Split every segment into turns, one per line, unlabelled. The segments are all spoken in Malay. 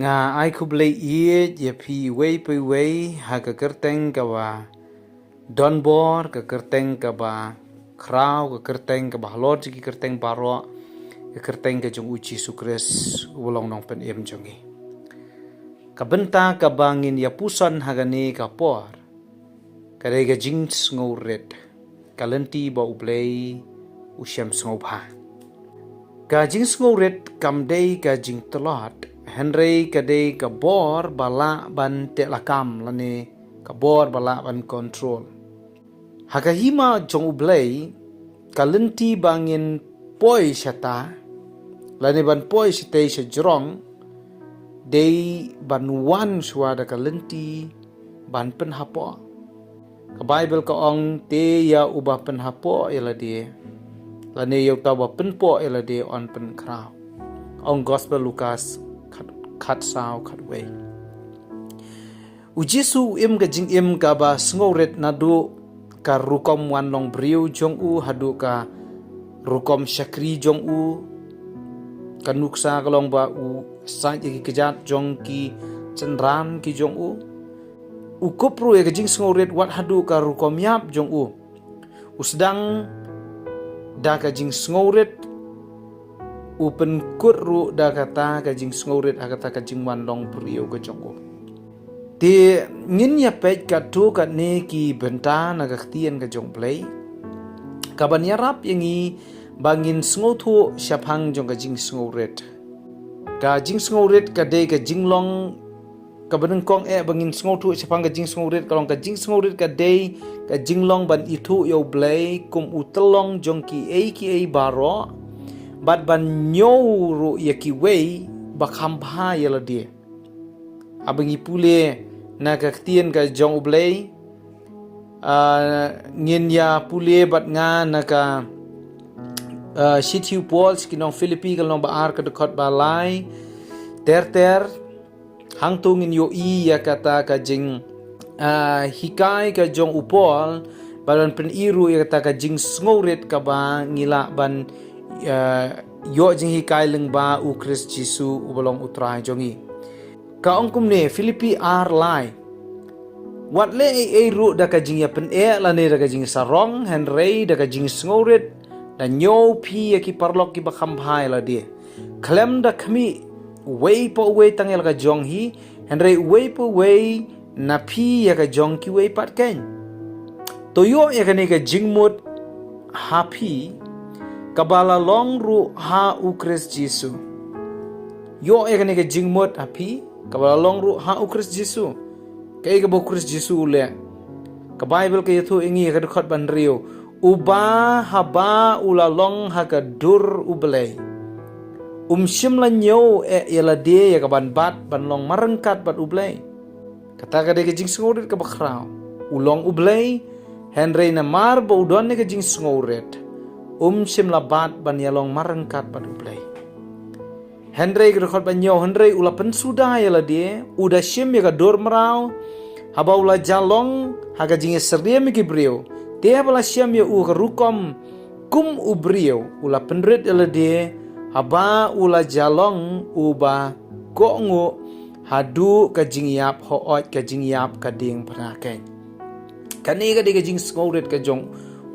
Nga ai ku blei ie je pi wei pi wei ha ka kerteng ka ba donbor ka kerteng ka ba krau ka kerteng ka ba halot ki kerteng baro ka kerteng ka jong uci sukres ulong nong pen em jongi ka benta ka bangin ya pusan hagani ka por ka re ga jing ngau red ka lenti ba ublei usyam ngau ba ka jing ngau red kam dei ka jing telot Henry kadai ka bor bala ban te lakam lane ka bor bala ban control. Hakahima jong ublei kalenti bangin poi syata lane ban poi sitei sejrong dei ban wan suada kalenti ban pen hapo. Ka Bible ka ong te ya ubah pen hapo ela dia lane yau tawa pen po ela dia on pen krau. Ong Gospel Lukas khat sao khat wei ujisu im ga jing im ka ba sngoret nadu ka rukom wan long briu jong u hadu ka rukom shakri jong u kanuksa kalong ba u sa ki kejat jong ki chandran ki jong u ukopru ga jing sngoret wat hadu ka rukom yap jong u usdang da ka jing sngoret upen kurru da kata ka jing sngoret akata ka jing wan long brio ka jongo ti ngin ya pet ka tu ka ne ki benta na ka tien ka jong play ka ban yarap yangi bangin sngotu syapang jong ka jing sngoret ka de ka jing long ka baneng kong bangin sngotu syapang ka jing sngoret kalong ka jing sngoret ka de ka jing long ban itu yo blay kum utelong jong ki baro bat ban nyow ru yaki wei bakham bha yala dia abangi pule na ka tien ka jong ublei ngin ya pule bat nga na ka shitiu pols kinong Philippi kalong baar ka dekot balai ter hang tu ngin yo I ya kata ka jing hikai ka jong upol balan pen iru ya kata ka jing sngoret ka ba ngila ban yo jing hikai leng ba u Chris Jisu ubalong utrai jongi ka ongkum ne Filipi ar lai wat le ru da ka jing ya pen la ne da ka jing sarong Henry da ka jing sngoret da nyo pi ki parlok ki bakham bhai la dia klem da khmi wei po wei tangel ka jong hi Henry wei po wei na pi ya ka jong ki wei pat ken to yo ya ka ne ka jing mut happy kabala long ru ha u Chris Jisu yo ekane ke jingmot api kabala long ru ha u Chris Jisu kai ke bo Chris Jisu le ka Bible ke yathu ingi ka khot ban rio uba haba ula long ha ka dur ublei shim la nyo yala de ya ka ban bat ban long marengkat bat ublei kata ka de ke jing sngoret ka bakrao ulong ublei Henry na mar bo don ne ke jing sngoret shim labat ban yalong marengkat ban ublei Henry gerkhot ban yo Henry ula pen suda yala dia uda shim ya ka dor merau haba ula jalong haga jinge seriem ki brio dia bala shim ya u rukom kum ubrio ula penret yala dia haba ula jalong uba gongo hadu ka jing yap hoot ka jing yap ka ding panaken kani ka de ka jing sngoret ka jong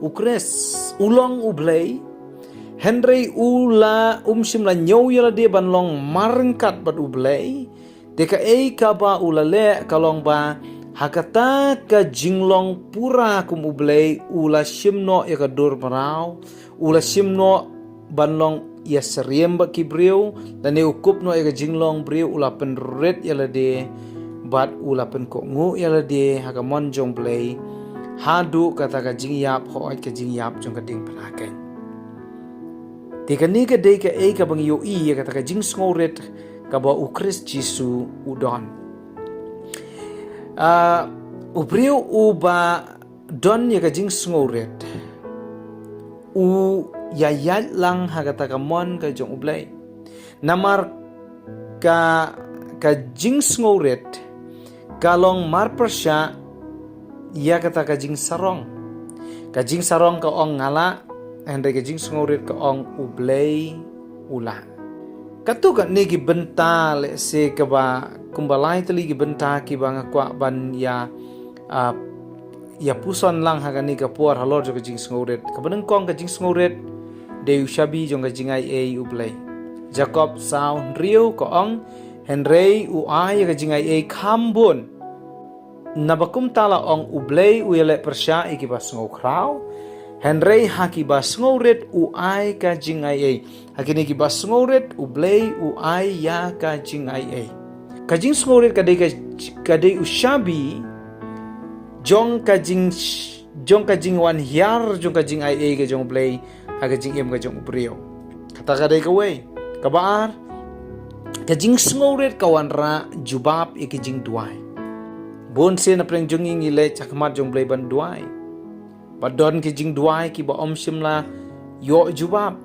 ukres ulong ublei Henry ula shim la nyow yala de ban long marengkat bat ublei deka ka ba ula le kalong ba hakata ka jinglong pura kum ublei ula shimno ya ka dur marau ula shimno ban long ya seriem ba kibriu dan ne ukup no ya ka jinglong briu ula pen red yala de bat ula pen ko ngu yala de hakamon jong blei hadu kata ka jing yap hoat ka jing yap jong ka ding panaken tikani ka de ka bang yo I ya kata ka jing sngoret ka ba u Chris Jisu udon ubriu uba don ya ka jing sngoret u yayat lang ha kata ka mon ka jong ublei namar ka jing sngoret kalong mar persya ia kata kajing sarong ka ong ngala Henry kajing sngoret ka ong ublei ula Katukat ni ki benta le se ka ba kumbalai tali ki benta ki ba ngakwa ban ya puson lang hagani ka puar halor jo ka jing sngoret ka baneng kong ka jing sngoret de ushabi jong ka jingai e ublay Jacob sao riu ko ong Henry u ay ka jingai e kambon nabakum tala ong ublay u yele persya iki ba sngo kraw Henry haki ba sngoret u ay ka jingai e hakini ki ba sngoret ublay u ay ya ka jingai e ka jing sngoret ka de ushabi jong ka jing wan hiar jong ka jing ai e ka jong play ha ka jing em ka jong brio kata ka dai ka we ka baar ka jing sngoret ka wan ra jubab e ka jing duai bon se na preng jong ing ile chakmat jong play ban duai badon ki jing duai ki ba om shimla yo jubab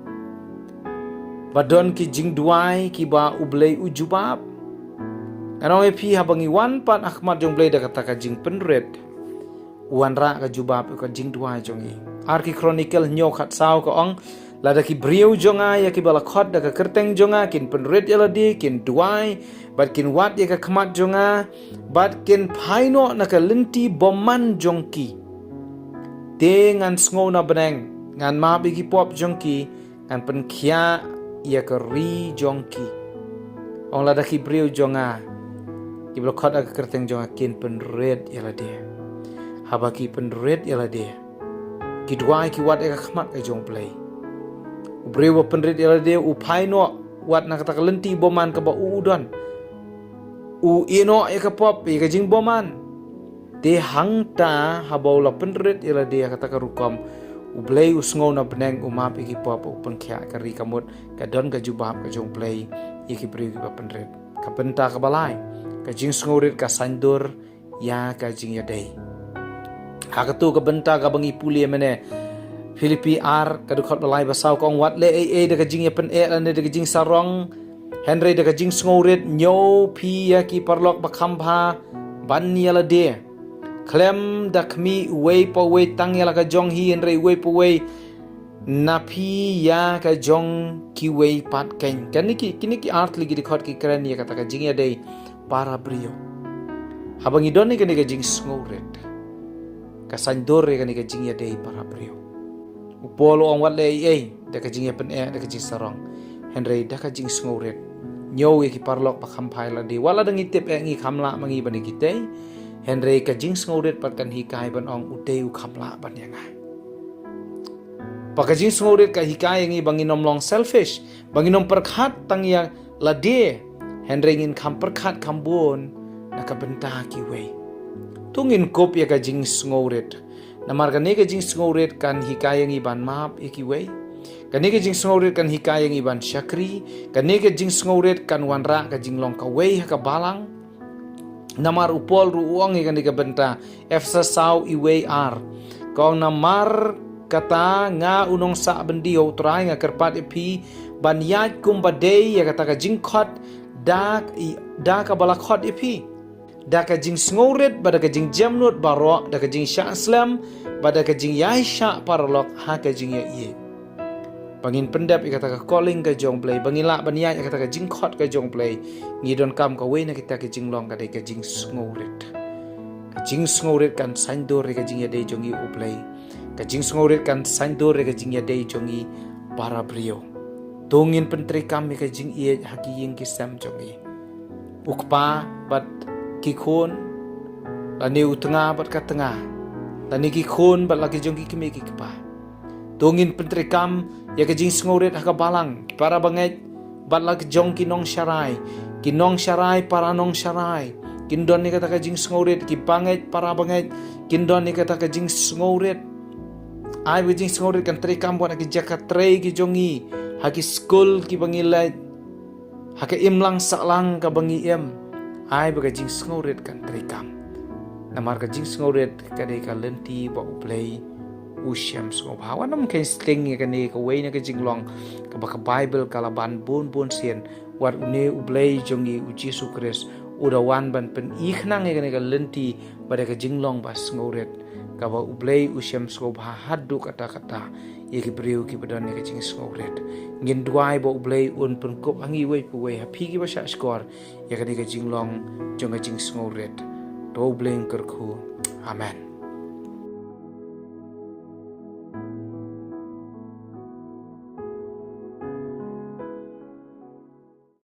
badon ki jing duai ki ba ublay u jubab anong e pi habangi wan pat akmat jong play da kata ka jing penret wan ra ka jubab ka jing duai jongi arki chronicle nyo khat sao ka ong lada ki briu jonga ya ki bala khot da ka kerteng jonga kin penret yala di kin duai bat kin wat ya ka khmat jonga bat kin phaino na ka linti boman jongki te ngan sngo na beneng ngan ma bi ki pop jongki ngan pen khia ya ka ri jongki ong lada ki briu jonga ki bala khot da ka kerteng jonga kin penret yala di habaki penret yala dia ki duai ki wat eka khmat ka jong play ubrewa penret yala dia upai no wat na kata lenti boman ka ba udon u ino eka pop eka jing boman te hangta habaula penret yala dia kata ka rukom ublay usngo na beneng umap iki pop upun kya ka ri kamut ka don ka jubab ka jong play iki brew ki ba penret ka benta ka balai ka jing sngorit ka sandur ya ka jing ya day hakatu ka benta ka bangi puli mene Filipi ar ka dukhat balai basaw kong wat le e de ka jing pen e ane de ka jing sarong Henry de ka jing sngorit nyo pi ya ki parlok bakhambha ban yala de klem dakmi we po we tang yala ka jong hi Henry we po we napi ya ka jong ki we pat ken kini ki art ligi dikhat ki kran ya kata ka jing ya de para brio habangi doni ka jing sngorit kasandor ka ni ka jing ya day para brio upolo ang wala ay da ka jing ya pen da ka jing sarong Henry da ka jing sngoret nyo ki parlok pa khampai la di wala dang itip ngi khamla mangi bani kitay Henry ka jing sngoret pat kan hikay ban ong utay u khamla ban yang pa ka jing sngoret ka hikay ngi banginom long selfish banginom perkhat tang ya la di Henry ngin kham perkhat khambon nakabenta ki we tungin kop ya ka jing sngoret namar ka ne ka jing sngoret kan hikayang iban map ikiway ka ne ka jing sngoret kan hikayang iban syakri ka ne ka jing sngoret kan wanra ka jing long ka way ka balang namar upol ruang ka ne ka benta efsa saw iway ar kong namar kata nga unong sa bendio try nga kerpat ipi banyat kumbadey ya kata ka jing khot da ka balakhot ipi da ka jing sngoret bada ka jing jamnut baro da ka jing sha islam bada ka jing yai sha parlok ha ka jing ya ye bangin pendap ikata ka calling ka jong play bangila bania ikata ka jing khot ka jong play ngidon kam ka we na kita ka jing long ka dai ka jing sngoret kan sandor ka jing ya dai jong i uplay ka jing sngoret kan sandor ka jing ya dai jong i para brio tungin pentri kam ka jing ye haki ying ki sam jong i ukpa bat kikon lani utengah bat ka tengah lani kikon bat lagi jong kimi kikpa tungin pentrikam ya ka jing sngoret ha ka balang para banget bat lagi jong kinong syarai para nong syarai kindon ni kata ka jing sngoret ki banget para banget kindon ni kata ka jing sngoret ai bi jing sngoret kan trikam bat lagi jakat trei ki jongi ha ki school ki bangilai ha ka imlang saklang ka bangi em ai baga jing sngoret kan trikam namar ka jing sngoret ka dei ka lenti ba uplay usyam so bhawa nam kai sling ka ne ka way na ka jing long ka ba ka bible ka laban bon sien wat une uplay jongi u Jesus Christ udawan ban pen ikhnang ka ne ka lenti ba ka jing long ba sngoret ka ba uplay usyam so bha haddu kata ye ki priu ki badon ne ka ching skogret ngin duai bo blei un pun kop angi wei pu wei happy ki ba sha skor ye ka ching long jong ka ching skogret to bleng ker khu amen